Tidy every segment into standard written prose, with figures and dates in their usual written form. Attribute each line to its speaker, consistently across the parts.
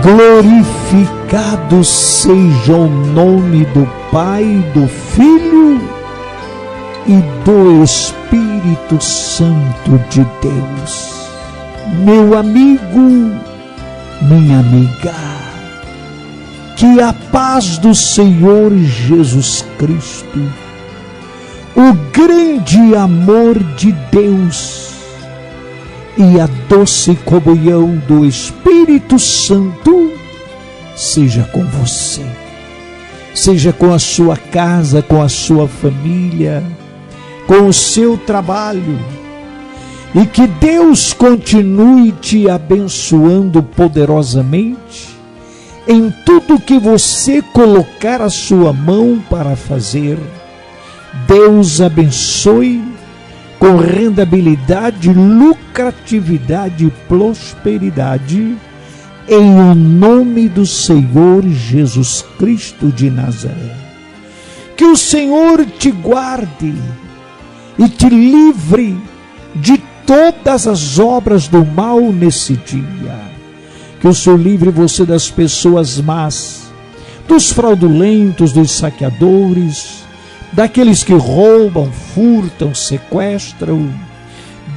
Speaker 1: Glorificado seja o nome do Pai, do Filho e do Espírito Santo de Deus. Meu amigo, minha amiga, que a paz do Senhor Jesus Cristo, o grande amor de Deus e a doce comunhão do Espírito Santo seja com você, seja com a sua casa, com a sua família, com o seu trabalho, e que Deus continue te abençoando poderosamente em tudo que você colocar a sua mão para fazer. Deus abençoe com rentabilidade, lucratividade e prosperidade, em o nome do Senhor Jesus Cristo de Nazaré. Que o Senhor te guarde e te livre de todas as obras do mal nesse dia. Que o Senhor livre você das pessoas más, dos fraudulentos, dos saqueadores, daqueles que roubam, furtam, sequestram.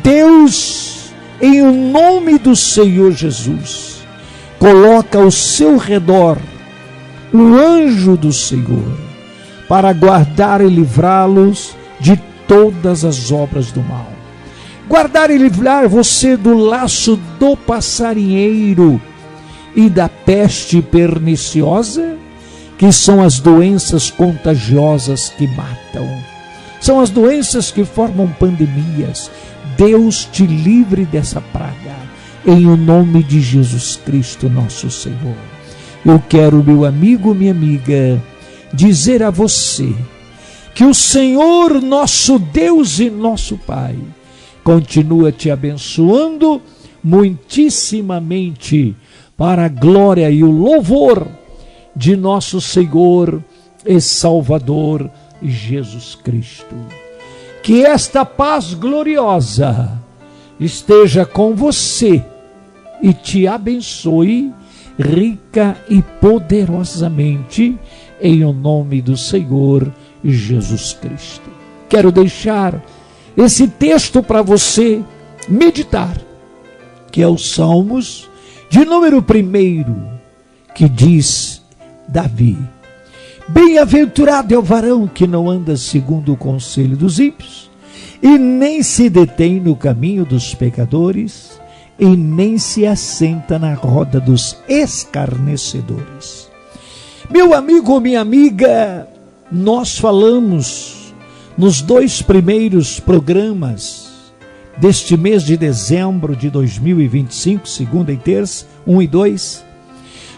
Speaker 1: Deus, em o nome do Senhor Jesus, coloca ao seu redor o anjo do Senhor para guardar e livrá-los de todas as obras do mal. Guardar e livrar você do laço do passarinheiro e da peste perniciosa, que são as doenças contagiosas que matam. São as doenças que formam pandemias. Deus te livre dessa praga, em o nome de Jesus Cristo, nosso Senhor. Eu quero, meu amigo, minha amiga, dizer a você que o Senhor, nosso Deus e nosso Pai, continua te abençoando muitíssimamente para a glória e o louvor de nosso Senhor e Salvador Jesus Cristo. Que esta paz gloriosa esteja com você e te abençoe rica e poderosamente em o nome do Senhor Jesus Cristo. Quero deixar esse texto para você meditar, que é o Salmos de número 1, que diz Davi: bem-aventurado é o varão que não anda segundo o conselho dos ímpios, e nem se detém no caminho dos pecadores, e nem se assenta na roda dos escarnecedores. Meu amigo, minha amiga, nós falamos nos 2 primeiros programas deste mês de dezembro de 2025, segunda e terça, 1 e 2,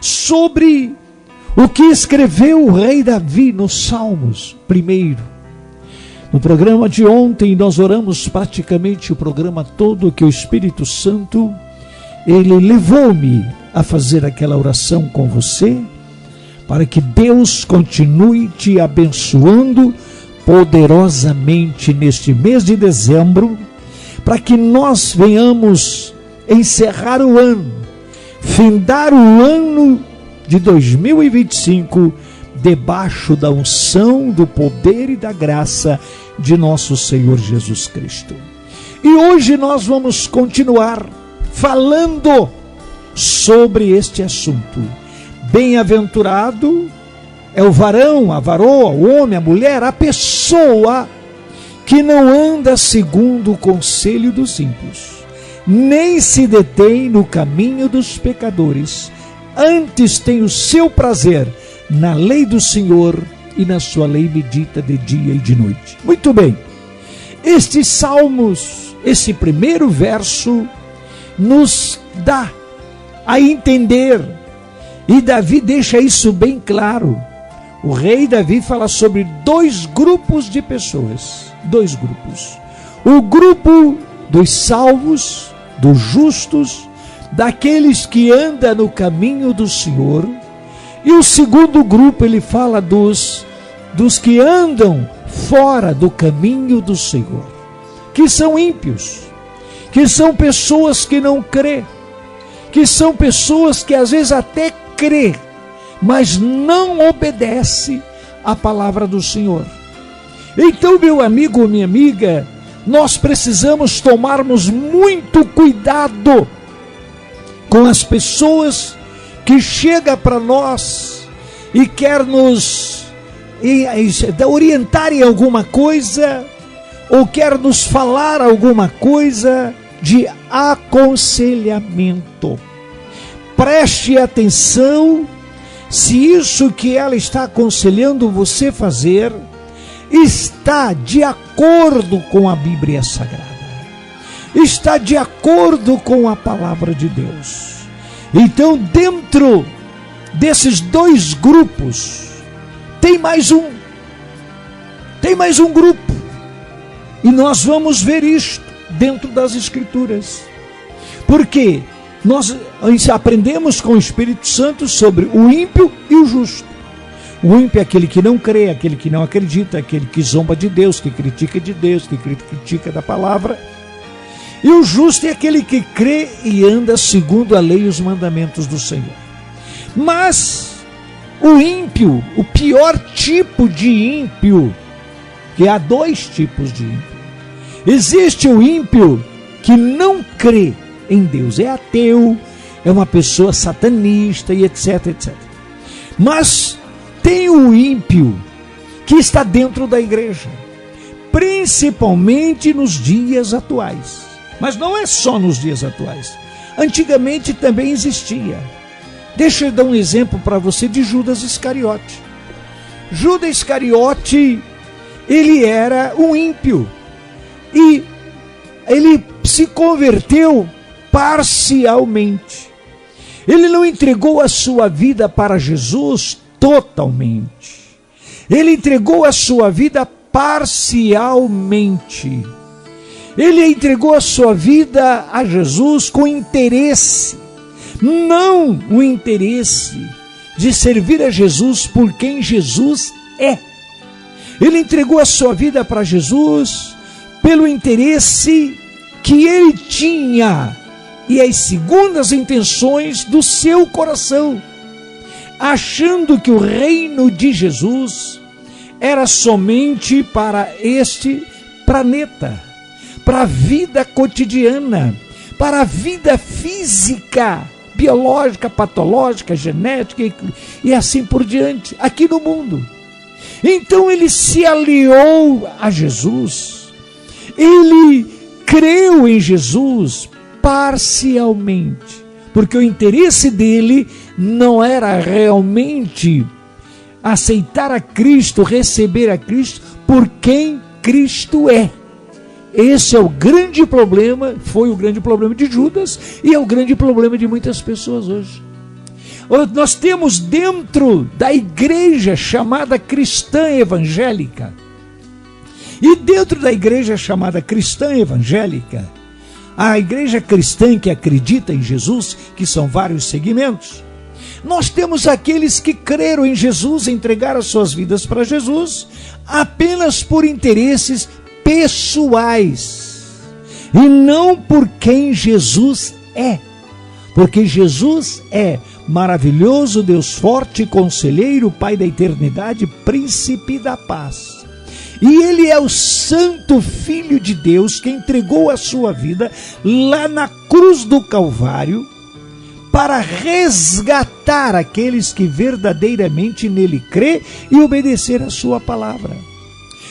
Speaker 1: sobre o que escreveu o rei Davi nos Salmos 1. No programa de ontem nós oramos praticamente o programa todo, que o Espírito Santo, ele levou-me a fazer aquela oração com você, para que Deus continue te abençoando poderosamente neste mês de dezembro, para que nós venhamos encerrar o ano, findar o ano de 2025, debaixo da unção, do poder e da graça de nosso Senhor Jesus Cristo. E hoje nós vamos continuar falando sobre este assunto. Bem-aventurado é o varão, a varoa, o homem, a mulher, a pessoa que não anda segundo o conselho dos ímpios, nem se detém no caminho dos pecadores, antes tem o seu prazer na lei do Senhor, e na sua lei medita de dia e de noite. Muito bem, estes salmos, esse primeiro verso, nos dá a entender, e Davi deixa isso bem claro. O rei Davi fala sobre 2 grupos de pessoas, 2 grupos. O grupo dos salvos, dos justos, daqueles que andam no caminho do Senhor. E o segundo grupo, ele fala dos que andam fora do caminho do Senhor, que são ímpios, que são pessoas que não crê, que são pessoas que às vezes até crê, mas não obedece à palavra do Senhor. Então, meu amigo, minha amiga, nós precisamos tomarmos muito cuidado com as pessoas que chegam para nós e quer nos orientar em alguma coisa, ou quer nos falar alguma coisa de aconselhamento. Preste atenção se isso que ela está aconselhando você fazer está de acordo com a Bíblia Sagrada, está de acordo com a palavra de Deus. Então, dentro desses dois grupos, tem mais um grupo, e nós vamos ver isto dentro das Escrituras, porque nós aprendemos com o Espírito Santo sobre o ímpio e o justo. O ímpio é aquele que não crê, aquele que não acredita, aquele que zomba de Deus, que critica de Deus, que critica da palavra. E o justo é aquele que crê e anda segundo a lei e os mandamentos do Senhor. Mas o ímpio, o pior tipo de ímpio, que há dois tipos de ímpio. Existe o ímpio que não crê em Deus, é ateu, é uma pessoa satanista e etc, etc. Mas tem o ímpio que está dentro da igreja, principalmente nos dias atuais. Mas não é só nos dias atuais. Antigamente também existia. Deixa eu dar um exemplo para você de Judas Iscariote. Judas Iscariote, ele era um ímpio. E ele se converteu parcialmente. Ele não entregou a sua vida para Jesus totalmente. Ele entregou a sua vida parcialmente. Ele entregou a sua vida a Jesus com interesse, não o interesse de servir a Jesus por quem Jesus é. Ele entregou a sua vida para Jesus pelo interesse que ele tinha e as segundas intenções do seu coração, achando que o reino de Jesus era somente para este planeta, para a vida cotidiana, para a vida física, biológica, patológica, genética e assim por diante, aqui no mundo. Então ele se aliou a Jesus, ele creu em Jesus parcialmente, porque o interesse dele não era realmente aceitar a Cristo, receber a Cristo por quem Cristo é. Esse é o grande problema, foi o grande problema de Judas e é o grande problema de muitas pessoas hoje. Nós temos dentro da igreja chamada cristã evangélica, e dentro da igreja chamada cristã evangélica, a igreja cristã que acredita em Jesus, que são vários segmentos, nós temos aqueles que creram em Jesus, entregaram suas vidas para Jesus, apenas por interesses pessoais, e não por quem Jesus é, porque Jesus é maravilhoso, Deus forte, conselheiro, Pai da eternidade, príncipe da paz. E ele é o santo Filho de Deus que entregou a sua vida lá na cruz do Calvário para resgatar aqueles que verdadeiramente nele crê e obedecer a sua palavra.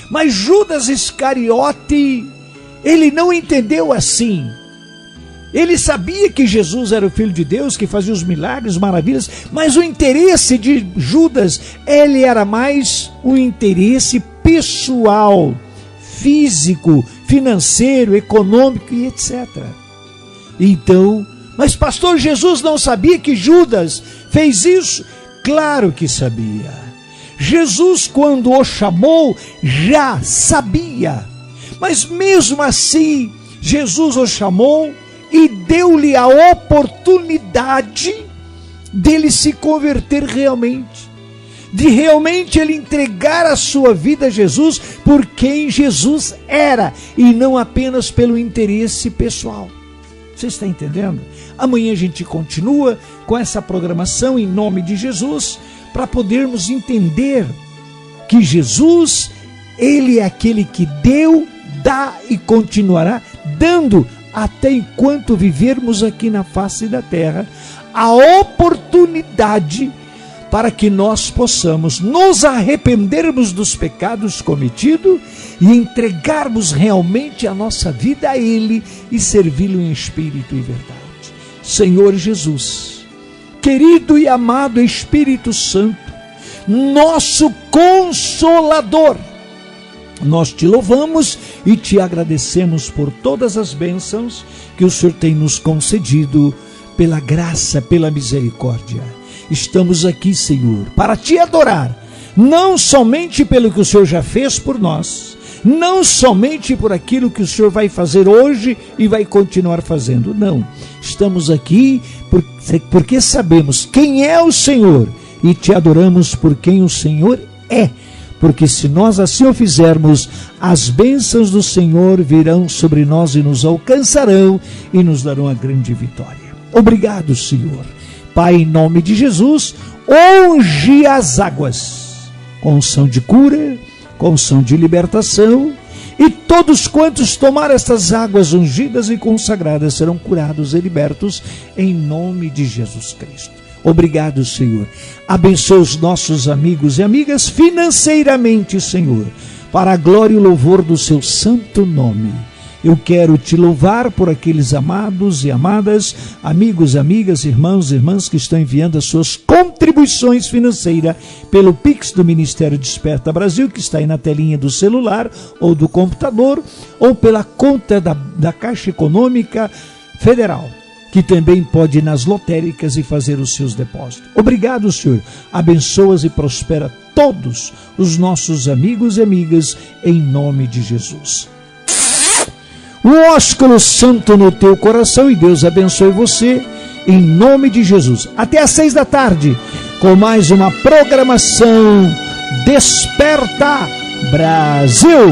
Speaker 1: Mas Judas Iscariote, ele não entendeu assim. Ele sabia que Jesus era o Filho de Deus, que fazia os milagres, maravilhas, mas o interesse de Judas, ele era mais um interesse pessoal, físico, financeiro, econômico e etc. Então, mas pastor, Jesus não sabia que Judas fez isso? Claro que sabia. Jesus, quando o chamou, já sabia. Mas mesmo assim, Jesus o chamou e deu-lhe a oportunidade dele se converter realmente, de realmente ele entregar a sua vida a Jesus por quem Jesus era, e não apenas pelo interesse pessoal. Você está entendendo? Amanhã a gente continua com essa programação em nome de Jesus, para podermos entender que Jesus, Ele é aquele que deu, dá e continuará dando até enquanto vivermos aqui na face da terra, a oportunidade para que nós possamos nos arrependermos dos pecados cometidos e entregarmos realmente a nossa vida a Ele e servi-lo em espírito e verdade. Senhor Jesus, querido e amado Espírito Santo, nosso Consolador, nós te louvamos e te agradecemos por todas as bênçãos que o Senhor tem nos concedido, pela graça, pela misericórdia. Estamos aqui, Senhor, para te adorar, não somente pelo que o Senhor já fez por nós, não somente por aquilo que o Senhor vai fazer hoje e vai continuar fazendo, não. Estamos aqui porque sabemos quem é o Senhor e te adoramos por quem o Senhor é. Porque se nós assim o fizermos, as bênçãos do Senhor virão sobre nós e nos alcançarão e nos darão a grande vitória. Obrigado, Senhor. Pai, em nome de Jesus, unge as águas com unção de cura, com unção de libertação, e todos quantos tomar estas águas ungidas e consagradas serão curados e libertos em nome de Jesus Cristo. Obrigado, Senhor. Abençoa os nossos amigos e amigas financeiramente, Senhor, para a glória e o louvor do seu santo nome. Eu quero te louvar por aqueles amados e amadas, amigos, amigas, irmãos e irmãs que estão enviando as suas contribuições financeiras pelo Pix do Ministério Desperta Brasil, que está aí na telinha do celular ou do computador, ou pela conta da Caixa Econômica Federal, que também pode ir nas lotéricas e fazer os seus depósitos. Obrigado, Senhor. Abençoas e prospera todos os nossos amigos e amigas, em nome de Jesus. Um ósculo santo no teu coração, e Deus abençoe você, em nome de Jesus. Até às 6 da tarde, com mais uma programação Desperta Brasil.